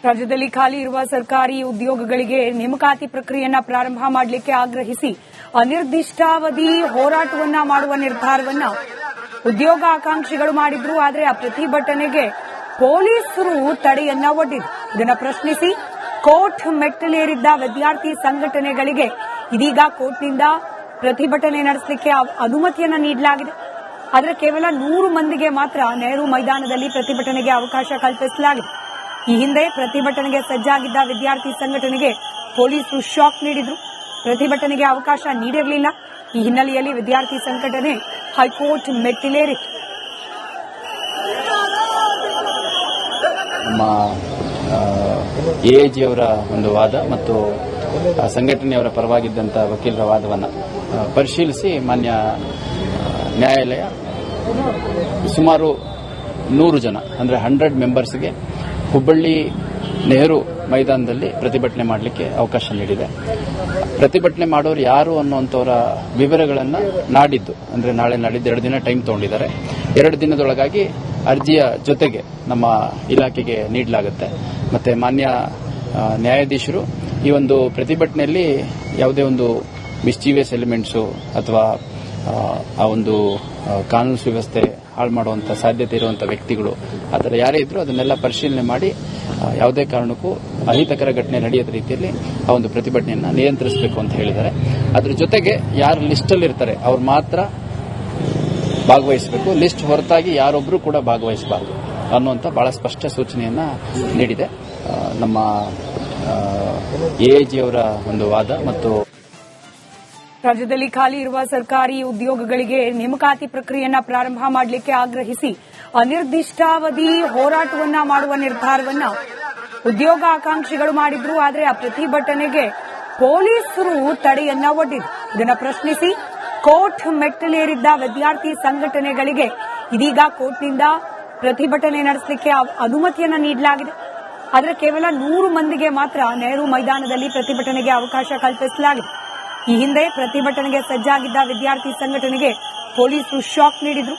ರಾಜ್ಯದಲ್ಲಿ ಖಾಲಿ ಇರುವ ಸರ್ಕಾರಿ ಉದ್ಯೋಗಗಳಿಗೆ ನೇಮಕಾತಿ ಪ್ರಕ್ರಿಯೆಯನ್ನ ಪ್ರಾರಂಭ ಮಾಡಲಿಕ್ಕೆ ಆಗ್ರಹಿಸಿ ಅನಿರ್ದಿಷ್ಟಾವಧಿ ಹೋರಾಟವನ್ನ ಮಾಡುವ ನಿರ್ಧಾರವನ್ನ ಉದ್ಯೋಗ ಆಕಾಂಕ್ಷಿಗಳು ಮಾಡಿದ್ರು. ಆದರೆ ಆ ಪ್ರತಿಭಟನೆಗೆ ಪೊಲೀಸರು ತಡೆಯನ್ನ ಒಡ್ಡಿದ್ರು. ಇದನ್ನು ಪ್ರಶ್ನಿಸಿ ಕೋರ್ಟ್ ಮೆಟ್ಟಿಲೇರಿದ್ದ ವಿದ್ಯಾರ್ಥಿ ಸಂಘಟನೆಗಳಿಗೆ ಇದೀಗ ಕೋರ್ಟ್ನಿಂದ ಪ್ರತಿಭಟನೆ ನಡೆಸಲಿಕ್ಕೆ ಅನುಮತಿಯನ್ನ ನೀಡಲಾಗಿದೆ. ಆದರೆ ಕೇವಲ 100 ಮಂದಿಗೆ ಮಾತ್ರ ನೆಹರು ಮೈದಾನದಲ್ಲಿ ಪ್ರತಿಭಟನೆಗೆ ಅವಕಾಶ ಕಲ್ಪಿಸಲಾಗಿದೆ. ಈ ಹಿಂದೆ ಪ್ರತಿಭಟನೆಗೆ ಸಜ್ಜಾಗಿದ್ದ ವಿದ್ಯಾರ್ಥಿ ಸಂಘಟನೆಗೆ ಪೊಲೀಸರು ಶಾಕ್ ನೀಡಿದ್ರು. ಪ್ರತಿಭಟನೆಗೆ ಅವಕಾಶ ನೀಡಿರಲಿಲ್ಲ. ಈ ಹಿನ್ನೆಲೆಯಲ್ಲಿ ವಿದ್ಯಾರ್ಥಿ ಸಂಘಟನೆ ಹೈಕೋರ್ಟ್ ಮೆಟ್ಟಿಲೇರಿತ್ತು. ನಮ್ಮ ಎಎಜಿಯವರ ಒಂದು ವಾದ ಮತ್ತು ಸಂಘಟನೆಯವರ ಪರವಾಗಿದ್ದಂಥ ವಕೀಲರ ವಾದವನ್ನು ಪರಿಶೀಲಿಸಿ ಮಾನ್ಯ ನ್ಯಾಯಾಲಯ ಸುಮಾರು 100 ಜನ ಅಂದರೆ 100 ಮೆಂಬರ್ಸ್ಗೆ ಹುಬ್ಬಳ್ಳಿ ನೆಹರು ಮೈದಾನದಲ್ಲಿ ಪ್ರತಿಭಟನೆ ಮಾಡಲಿಕ್ಕೆ ಅವಕಾಶ ನೀಡಿದೆ. ಪ್ರತಿಭಟನೆ ಮಾಡೋರು ಯಾರು ಅನ್ನುವಂಥವರ ವಿವರಗಳನ್ನು ನಾಡಿದ್ದು ಅಂದರೆ ನಾಳೆ ನಾಡಿದ್ದು 2 ದಿನ ಟೈಮ್ ತಗೊಂಡಿದ್ದಾರೆ. 2 ದಿನದೊಳಗಾಗಿ ಅರ್ಜಿಯ ಜೊತೆಗೆ ನಮ್ಮ ಇಲಾಖೆಗೆ ನೀಡಲಾಗುತ್ತೆ. ಮತ್ತೆ ಮಾನ್ಯ ನ್ಯಾಯಾಧೀಶರು ಈ ಒಂದು ಪ್ರತಿಭಟನೆಯಲ್ಲಿ ಯಾವುದೇ ಒಂದು ಮಿಸ್ಚೀವಿಯಸ್ ಎಲಿಮೆಂಟ್ಸು ಅಥವಾ ಆ ಒಂದು ಕಾನೂನು ಸುವ್ಯವಸ್ಥೆ ಹಾಳು ಮಾಡುವಂಥ ಸಾಧ್ಯತೆ ಇರುವಂಥ ವ್ಯಕ್ತಿಗಳು ಆ ಥರ ಯಾರೇ ಇದ್ರೂ ಅದನ್ನೆಲ್ಲ ಪರಿಶೀಲನೆ ಮಾಡಿ ಯಾವುದೇ ಕಾರಣಕ್ಕೂ ಅಹಿತಕರ ಘಟನೆ ನಡೆಯದ ರೀತಿಯಲ್ಲಿ ಆ ಒಂದು ಪ್ರತಿಭಟನೆಯನ್ನು ನಿಯಂತ್ರಿಸಬೇಕು ಅಂತ ಹೇಳಿದ್ದಾರೆ. ಅದರ ಜೊತೆಗೆ ಯಾರು ಲಿಸ್ಟಲ್ಲಿರ್ತಾರೆ ಅವ್ರು ಮಾತ್ರ ಭಾಗವಹಿಸಬೇಕು. ಲಿಸ್ಟ್ ಹೊರತಾಗಿ ಯಾರೊಬ್ಬರು ಕೂಡ ಭಾಗವಹಿಸಬಾರದು ಅನ್ನುವಂಥ ಬಹಳ ಸ್ಪಷ್ಟ ಸೂಚನೆಯನ್ನ ನೀಡಿದೆ. ನಮ್ಮ ಎಎಜಿಯವರ ಒಂದು ವಾದ ಮತ್ತು ರಾಜ್ಯದಲ್ಲಿ ಖಾಲಿ ಇರುವ ಸರ್ಕಾರಿ ಉದ್ಯೋಗಗಳಿಗೆ ನೇಮಕಾತಿ ಪ್ರಕ್ರಿಯೆಯನ್ನ ಪ್ರಾರಂಭ ಮಾಡಲಿಕ್ಕೆ ಆಗ್ರಹಿಸಿ ಅನಿರ್ದಿಷ್ಟಾವಧಿ ಹೋರಾಟವನ್ನ ಮಾಡುವ ನಿರ್ಧಾರವನ್ನ ಉದ್ಯೋಗ ಆಕಾಂಕ್ಷಿಗಳು ಮಾಡಿದ್ರು. ಆದರೆ ಆ ಪ್ರತಿಭಟನೆಗೆ ಪೊಲೀಸರು ತಡೆಯನ್ನ ಒಡ್ಡಿದ್ರು. ಇದನ್ನು ಪ್ರಶ್ನಿಸಿ ಕೋರ್ಟ್ ಮೆಟ್ಟಿಲೇರಿದ್ದ ವಿದ್ಯಾರ್ಥಿ ಸಂಘಟನೆಗಳಿಗೆ ಇದೀಗ ಕೋರ್ಟ್ನಿಂದ ಪ್ರತಿಭಟನೆ ನಡೆಸಲಿಕ್ಕೆ ಅನುಮತಿಯನ್ನ ನೀಡಲಾಗಿದೆ. ಆದರೆ ಕೇವಲ 100 ಮಂದಿಗೆ ಮಾತ್ರ ನೆಹರು ಮೈದಾನದಲ್ಲಿ ಪ್ರತಿಭಟನೆಗೆ ಅವಕಾಶ ಕಲ್ಪಿಸಲಾಗಿದೆ. ಈ ಹಿಂದೆ ಪ್ರತಿಭಟನೆಗೆ ಸಜ್ಜಾಗಿದ್ದ ವಿದ್ಯಾರ್ಥಿ ಸಂಘಟನೆಗೆ ಪೊಲೀಸರು ಶಾಕ್ ನೀಡಿದ್ರು.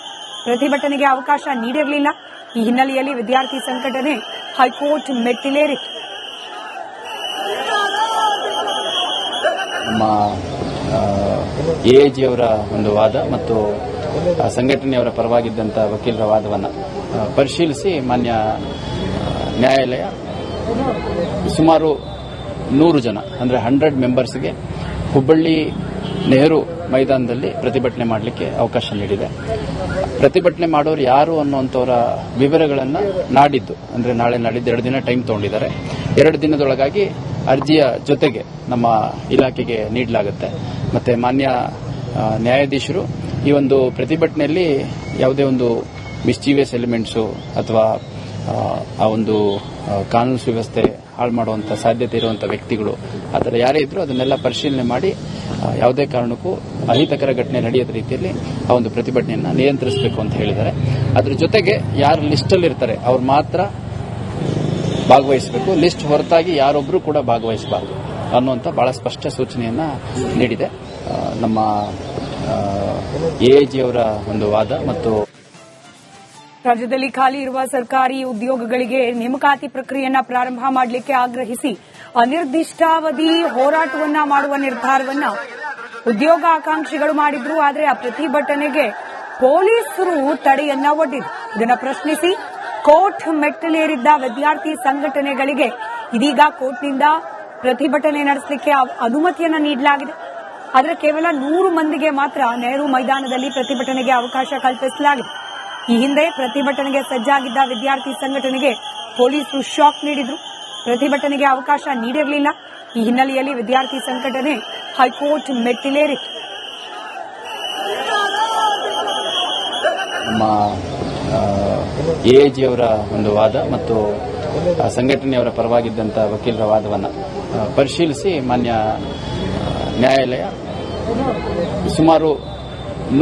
ಪ್ರತಿಭಟನೆಗೆ ಅವಕಾಶ ನೀಡಿರಲಿಲ್ಲ. ಈ ಹಿನ್ನೆಲೆಯಲ್ಲಿ ವಿದ್ಯಾರ್ಥಿ ಸಂಘಟನೆ ಹೈಕೋರ್ಟ್ ಮೆಟ್ಟಿಲೇರಿತ್ತು. ನಮ್ಮ ಎಎಜಿಯವರ ಒಂದು ವಾದ ಮತ್ತು ಸಂಘಟನೆಯವರ ಪರವಾಗಿದ್ದಂಥ ವಕೀಲರ ವಾದವನ್ನು ಪರಿಶೀಲಿಸಿ ಮಾನ್ಯ ನ್ಯಾಯಾಲಯ ಸುಮಾರು 100 ಜನ ಅಂದರೆ 100 ಮೆಂಬರ್ಸ್ಗೆ ಹುಬ್ಬಳ್ಳಿ ನೆಹರು ಮೈದಾನದಲ್ಲಿ ಪ್ರತಿಭಟನೆ ಮಾಡಲಿಕ್ಕೆ ಅವಕಾಶ ನೀಡಿದೆ. ಪ್ರತಿಭಟನೆ ಮಾಡೋರು ಯಾರು ಅನ್ನುವಂಥವರ ವಿವರಗಳನ್ನು ನಾಡಿದ್ದು ಅಂದರೆ ನಾಳೆ ನಾಡಿದ್ದು 2 ದಿನ ಟೈಮ್ ತಗೊಂಡಿದ್ದಾರೆ. 2 ದಿನದೊಳಗಾಗಿ ಅರ್ಜಿಯ ಜೊತೆಗೆ ನಮ್ಮ ಇಲಾಖೆಗೆ ನೀಡಲಾಗುತ್ತೆ. ಮತ್ತೆ ಮಾನ್ಯ ನ್ಯಾಯಾಧೀಶರು ಈ ಒಂದು ಪ್ರತಿಭಟನೆಯಲ್ಲಿ ಯಾವುದೇ ಒಂದು ಮಿಸ್ಚೀವಿಯಸ್ ಎಲಿಮೆಂಟ್ಸು ಅಥವಾ ಆ ಒಂದು ಕಾನೂನು ಸುವ್ಯವಸ್ಥೆ ಹಾಳು ಮಾಡುವಂಥ ಸಾಧ್ಯತೆ ಇರುವಂಥ ವ್ಯಕ್ತಿಗಳು ಆ ಥರ ಯಾರೇ ಇದ್ರೂ ಅದನ್ನೆಲ್ಲ ಪರಿಶೀಲನೆ ಮಾಡಿ ಯಾವುದೇ ಕಾರಣಕ್ಕೂ ಅಹಿತಕರ ಘಟನೆ ನಡೆಯದ ರೀತಿಯಲ್ಲಿ ಆ ಒಂದು ಪ್ರತಿಭಟನೆಯನ್ನು ನಿಯಂತ್ರಿಸಬೇಕು ಅಂತ ಹೇಳಿದ್ದಾರೆ. ಅದರ ಜೊತೆಗೆ ಯಾರು ಲಿಸ್ಟಲ್ಲಿರ್ತಾರೆ ಅವ್ರು ಮಾತ್ರ ಭಾಗವಹಿಸಬೇಕು. ಲಿಸ್ಟ್ ಹೊರತಾಗಿ ಯಾರೊಬ್ಬರು ಕೂಡ ಭಾಗವಹಿಸಬಾರದು ಅನ್ನುವಂಥ ಬಹಳ ಸ್ಪಷ್ಟ ಸೂಚನೆಯನ್ನ ನೀಡಿದೆ. ನಮ್ಮ ಎಎಜಿಯವರ ಒಂದು ವಾದ ಮತ್ತು ರಾಜ್ಯದಲ್ಲಿ ಖಾಲಿ ಇರುವ ಸರ್ಕಾರಿ ಉದ್ಯೋಗಗಳಿಗೆ ನೇಮಕಾತಿ ಪ್ರಕ್ರಿಯೆಯನ್ನ ಪ್ರಾರಂಭ ಮಾಡಲಿಕ್ಕೆ ಆಗ್ರಹಿಸಿ ಅನಿರ್ದಿಷ್ಟಾವಧಿ ಹೋರಾಟವನ್ನ ಮಾಡುವ ನಿರ್ಧಾರವನ್ನ ಉದ್ಯೋಗ ಆಕಾಂಕ್ಷಿಗಳು ಮಾಡಿದ್ರು. ಆದರೆ ಆ ಪ್ರತಿಭಟನೆಗೆ ಪೊಲೀಸರು ತಡೆಯನ್ನ ಒಡ್ಡಿದ್ರು. ಇದನ್ನು ಪ್ರಶ್ನಿಸಿ ಕೋರ್ಟ್ ಮೆಟ್ಟಿಲೇರಿದ್ದ ವಿದ್ಯಾರ್ಥಿ ಸಂಘಟನೆಗಳಿಗೆ ಇದೀಗ ಕೋರ್ಟ್ನಿಂದ ಪ್ರತಿಭಟನೆ ನಡೆಸಲಿಕ್ಕೆ ಅನುಮತಿಯನ್ನ ನೀಡಲಾಗಿದೆ. ಆದರೆ ಕೇವಲ 100 ಮಂದಿಗೆ ಮಾತ್ರ ನೆಹರು ಮೈದಾನದಲ್ಲಿ ಪ್ರತಿಭಟನೆಗೆ ಅವಕಾಶ ಕಲ್ಪಿಸಲಾಗಿದೆ. ಈ ಹಿಂದೆ ಪ್ರತಿಭಟನೆಗೆ ಸಜ್ಜಾಗಿದ್ದ ವಿದ್ಯಾರ್ಥಿ ಸಂಘಟನೆಗೆ ಪೊಲೀಸರು ಶಾಕ್ ನೀಡಿದ್ರು. ಪ್ರತಿಭಟನೆಗೆ ಅವಕಾಶ ನೀಡಿರಲಿಲ್ಲ. ಈ ಹಿನ್ನೆಲೆಯಲ್ಲಿ ವಿದ್ಯಾರ್ಥಿ ಸಂಘಟನೆ ಹೈಕೋರ್ಟ್ ಮೆಟ್ಟಿಲೇರಿತ್ತು. ನಮ್ಮ ಎಎಜಿಯವರ ಒಂದು ವಾದ ಮತ್ತು ಸಂಘಟನೆಯವರ ಪರವಾಗಿದ್ದಂಥ ವಕೀಲರ ವಾದವನ್ನು ಪರಿಶೀಲಿಸಿ ಮಾನ್ಯ ನ್ಯಾಯಾಲಯ ಸುಮಾರು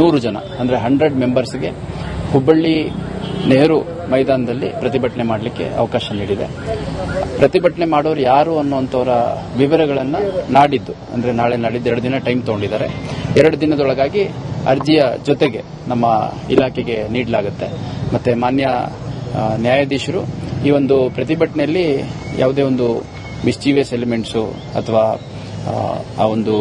100 ಜನ ಅಂದರೆ 100 ಮೆಂಬರ್ಸ್ಗೆ ಹುಬ್ಬಳ್ಳಿ ನೆಹರು ಮೈದಾನದಲ್ಲಿ ಪ್ರತಿಭಟನೆ ಮಾಡಲಿಕ್ಕೆ ಅವಕಾಶ ನೀಡಿದೆ. ಪ್ರತಿಭಟನೆ ಮಾಡೋರು ಯಾರು ಅನ್ನುವಂಥವರ ವಿವರಗಳನ್ನು ನಾಡಿದ್ದು ಅಂದರೆ ನಾಳೆ ನಾಡಿದ್ದು 2 ದಿನ ಟೈಮ್ ತಗೊಂಡಿದ್ದಾರೆ. 2 ದಿನದೊಳಗಾಗಿ ಅರ್ಜಿಯ ಜೊತೆಗೆ ನಮ್ಮ ಇಲಾಖೆಗೆ ನೀಡಲಾಗುತ್ತೆ. ಮತ್ತೆ ಮಾನ್ಯ ನ್ಯಾಯಾಧೀಶರು ಈ ಒಂದು ಪ್ರತಿಭಟನೆಯಲ್ಲಿ ಯಾವುದೇ ಒಂದು ಮಿಸ್ಚೀವಿಯಸ್ ಎಲಿಮೆಂಟ್ಸು ಅಥವಾ ಆ ಒಂದು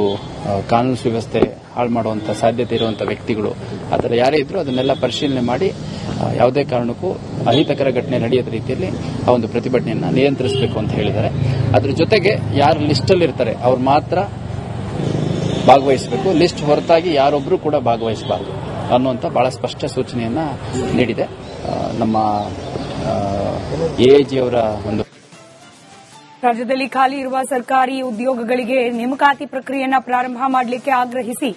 ಕಾನೂನು ಸುವ್ಯವಸ್ಥೆ ಹಾಳು ಮಾಡುವಂತ ಸಾಧ್ಯತೆ ಇರುವಂತಹ ವ್ಯಕ್ತಿಗಳು ಆ ಥರ ಯಾರೇ ಇದ್ರೂ ಅದನ್ನೆಲ್ಲ ಪರಿಶೀಲನೆ ಮಾಡಿ ಯಾವುದೇ ಕಾರಣಕ್ಕೂ ಅಹಿತಕರ ಘಟನೆ ನಡೆಯದ ರೀತಿಯಲ್ಲಿ ಆ ಒಂದು ಪ್ರತಿಭಟನೆಯನ್ನು ನಿಯಂತ್ರಿಸಬೇಕು ಅಂತ ಹೇಳಿದ್ದಾರೆ. ಅದ್ರ ಜೊತೆಗೆ ಯಾರು ಲಿಸ್ಟಲ್ಲಿ ಇರ್ತಾರೆ ಅವ್ರು ಮಾತ್ರ ಭಾಗವಹಿಸಬೇಕು, ಲಿಸ್ಟ್ ಹೊರತಾಗಿ ಯಾರೊಬ್ಬರು ಕೂಡ ಭಾಗವಹಿಸಬಾರದು ಅನ್ನುವಂಥ ಬಹಳ ಸ್ಪಷ್ಟ ಸೂಚನೆಯನ್ನ ನೀಡಿದೆ. ನಮ್ಮ ಎಎಜಿ ಅವರ ಒಂದು ರಾಜ್ಯದಲ್ಲಿ ಖಾಲಿ ಇರುವ ಸರ್ಕಾರಿ ಉದ್ಯೋಗಗಳಿಗೆ ನೇಮಕಾತಿ ಪ್ರಕ್ರಿಯೆಯನ್ನ ಪ್ರಾರಂಭ ಮಾಡಲಿಕ್ಕೆ ಆಗ್ರಹಿಸಿ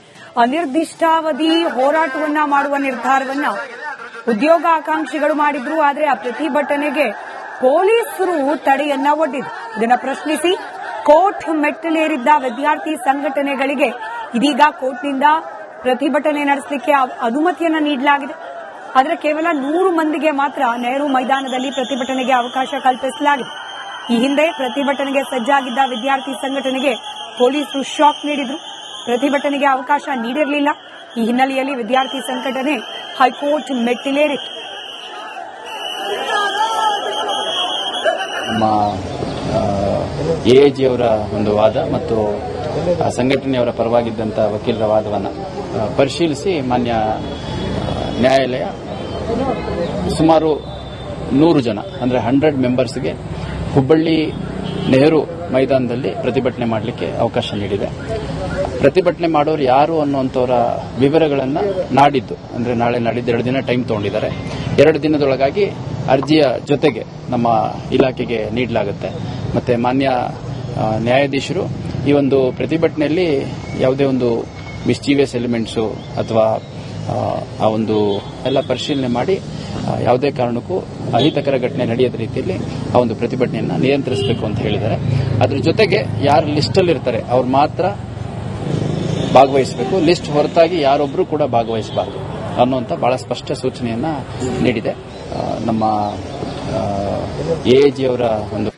ಅನಿರ್ದಿಷ್ಟಾವಧಿ ಹೋರಾಟವನ್ನ ಮಾಡುವ ನಿರ್ಧಾರವನ್ನ ಉದ್ಯೋಗಾಕಾಂಕ್ಷಿಗಳು ಮಾಡಿದ್ರು. ಆದರೆ ಆ ಪ್ರತಿಭಟನೆಗೆ ಪೊಲೀಸರು ತಡೆಯನ್ನ ಒಡ್ಡಿದ್ರು. ಇದನ್ನು ಪ್ರಶ್ನಿಸಿ ಕೋರ್ಟ್ ಮೆಟ್ಟಿಲೇರಿದ್ದ ವಿದ್ಯಾರ್ಥಿ ಸಂಘಟನೆಗಳಿಗೆ ಇದೀಗ ಕೋರ್ಟ್ನಿಂದ ಪ್ರತಿಭಟನೆ ನಡೆಸಲಿಕ್ಕೆ ಅನುಮತಿಯನ್ನ ನೀಡಲಾಗಿದೆ. ಆದರೆ ಕೇವಲ 100 ಮಂದಿಗೆ ಮಾತ್ರ ನೆಹರು ಮೈದಾನದಲ್ಲಿ ಪ್ರತಿಭಟನೆಗೆ ಅವಕಾಶ ಕಲ್ಪಿಸಲಾಗಿದೆ. ಈ ಹಿಂದೆ ಪ್ರತಿಭಟನೆಗೆ ಸಜ್ಜಾಗಿದ್ದ ವಿದ್ಯಾರ್ಥಿ ಸಂಘಟನೆಗೆ ಪೊಲೀಸರು ಶಾಕ್ ನೀಡಿದ್ರು. ಪ್ರತಿಭಟನೆಗೆ ಅವಕಾಶ ನೀಡಿರಲಿಲ್ಲ. ಈ ಹಿನ್ನೆಲೆಯಲ್ಲಿ ವಿದ್ಯಾರ್ಥಿ ಸಂಘಟನೆ ಹೈಕೋರ್ಟ್ ಮೆಟ್ಟಿಲೇರಿತ್ತು. ನಮ್ಮ ಎಎಜಿ ಅವರ ಒಂದು ವಾದ ಮತ್ತು ಸಂಘಟನೆಯವರ ಪರವಾಗಿದ್ದಂಥ ವಕೀಲರ ವಾದವನ್ನು ಪರಿಶೀಲಿಸಿ ಮಾನ್ಯ ನ್ಯಾಯಾಲಯ ಸುಮಾರು 100 ಜನ ಅಂದರೆ 100 ಮೆಂಬರ್ಸ್ಗೆ ಹುಬ್ಬಳ್ಳಿ ನೆಹರು ಮೈದಾನದಲ್ಲಿ ಪ್ರತಿಭಟನೆ ಮಾಡಲಿಕ್ಕೆ ಅವಕಾಶ ನೀಡಿದೆ. ಪ್ರತಿಭಟನೆ ಮಾಡೋರು ಯಾರು ಅನ್ನುವಂಥವರ ವಿವರಗಳನ್ನು ನಾಡಿದ್ದು ಅಂದರೆ ನಾಳೆ ನಾಡಿದ್ದು 2 ದಿನ ಟೈಮ್ ತಗೊಂಡಿದ್ದಾರೆ. 2 ದಿನದೊಳಗಾಗಿ ಅರ್ಜಿಯ ಜೊತೆಗೆ ನಮ್ಮ ಇಲಾಖೆಗೆ ನೀಡಲಾಗುತ್ತೆ. ಮತ್ತೆ ಮಾನ್ಯ ನ್ಯಾಯಾಧೀಶರು ಈ ಒಂದು ಪ್ರತಿಭಟನೆಯಲ್ಲಿ ಯಾವುದೇ ಒಂದು ಮಿಸ್ಚೀವಿಯಸ್ ಎಲಿಮೆಂಟ್ಸು ಅಥವಾ ಆ ಒಂದು ಎಲ್ಲ ಪರಿಶೀಲನೆ ಮಾಡಿ ಯಾವುದೇ ಕಾರಣಕ್ಕೂ ಅಹಿತಕರ ಘಟನೆ ನಡೆಯದ ರೀತಿಯಲ್ಲಿ ಆ ಒಂದು ಪ್ರತಿಭಟನೆಯನ್ನು ನಿಯಂತ್ರಿಸಬೇಕು ಅಂತ ಹೇಳಿದ್ದಾರೆ. ಅದ್ರ ಜೊತೆಗೆ ಯಾರು ಲಿಸ್ಟಲ್ಲಿ ಇರ್ತಾರೆ ಅವ್ರು ಮಾತ್ರ ಭಾಗವಹಿಸಬೇಕು, ಲಿಸ್ಟ್ ಹೊರತಾಗಿ ಯಾರೊಬ್ಬರು ಕೂಡ ಭಾಗವಹಿಸಬಾರದು ಅನ್ನುವಂಥ ಬಹಳ ಸ್ಪಷ್ಟ ಸೂಚನೆಯನ್ನ ನೀಡಿದೆ. ನಮ್ಮ ಎಎಜಿ ಅವರ ಒಂದು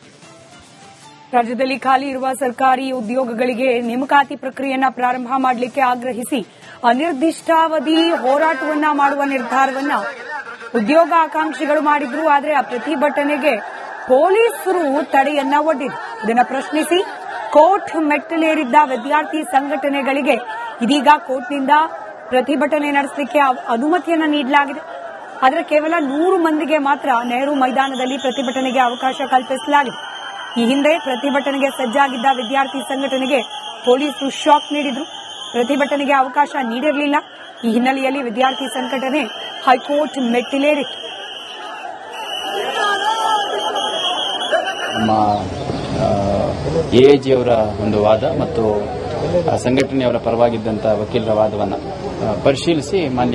ರಾಜ್ಯದಲ್ಲಿ ಖಾಲಿ ಇರುವ ಸರ್ಕಾರಿ ಉದ್ಯೋಗಗಳಿಗೆ ನೇಮಕಾತಿ ಪ್ರಕ್ರಿಯೆಯನ್ನ ಪ್ರಾರಂಭ ಮಾಡಲಿಕ್ಕೆ ಆಗ್ರಹಿಸಿ ಅನಿರ್ದಿಷ್ಟಾವಧಿ ಹೋರಾಟವನ್ನ ಮಾಡುವ ನಿರ್ಧಾರವನ್ನ ಉದ್ಯೋಗಾಕಾಂಕ್ಷಿಗಳು ಮಾಡಿದ್ರು. ಆದರೆ ಆ ಪ್ರತಿಭಟನೆಗೆ ಪೊಲೀಸರು ತಡೆಯನ್ನ ಒಡ್ಡಿದ್ರು. ಇದನ್ನು ಪ್ರಶ್ನಿಸಿ ಕೋರ್ಟ್ ಮೆಟ್ಟಿಲೇರಿದ್ದ ವಿದ್ಯಾರ್ಥಿ ಸಂಘಟನೆಗಳಿಗೆ ಇದೀಗ ಕೋರ್ಟ್ನಿಂದ ಪ್ರತಿಭಟನೆ ನಡೆಸಲಿಕ್ಕೆ ಅನುಮತಿಯನ್ನ ನೀಡಲಾಗಿದೆ. ಆದರೆ ಕೇವಲ 100 ಮಂದಿಗೆ ಮಾತ್ರ ನೆಹರು ಮೈದಾನದಲ್ಲಿ ಪ್ರತಿಭಟನೆಗೆ ಅವಕಾಶ ಕಲ್ಪಿಸಲಾಗಿದೆ. ಈ ಹಿಂದೆ ಪ್ರತಿಭಟನೆಗೆ ಸಜ್ಜಾಗಿದ್ದ ವಿದ್ಯಾರ್ಥಿ ಸಂಘಟನೆಗೆ ಪೊಲೀಸರು ಶಾಕ್ ನೀಡಿದ್ರು. ಪ್ರತಿಭಟನೆಗೆ ಅವಕಾಶ ನೀಡಿರಲಿಲ್ಲ. ಈ ಹಿನ್ನೆಲೆಯಲ್ಲಿ ವಿದ್ಯಾರ್ಥಿ ಸಂಘಟನೆ ಹೈಕೋರ್ಟ್ ಮೆಟ್ಟಿಲೇರಿತ್ತು. ನಮ್ಮ ಎಎಜಿ ಅವರ ಒಂದು ವಾದ ಮತ್ತು ಸಂಘಟನೆಯವರ ಪರವಾಗಿದ್ದಂಥ ವಕೀಲರ ವಾದವನ್ನು ಪರಿಶೀಲಿಸಿ ಮಾನ್ಯ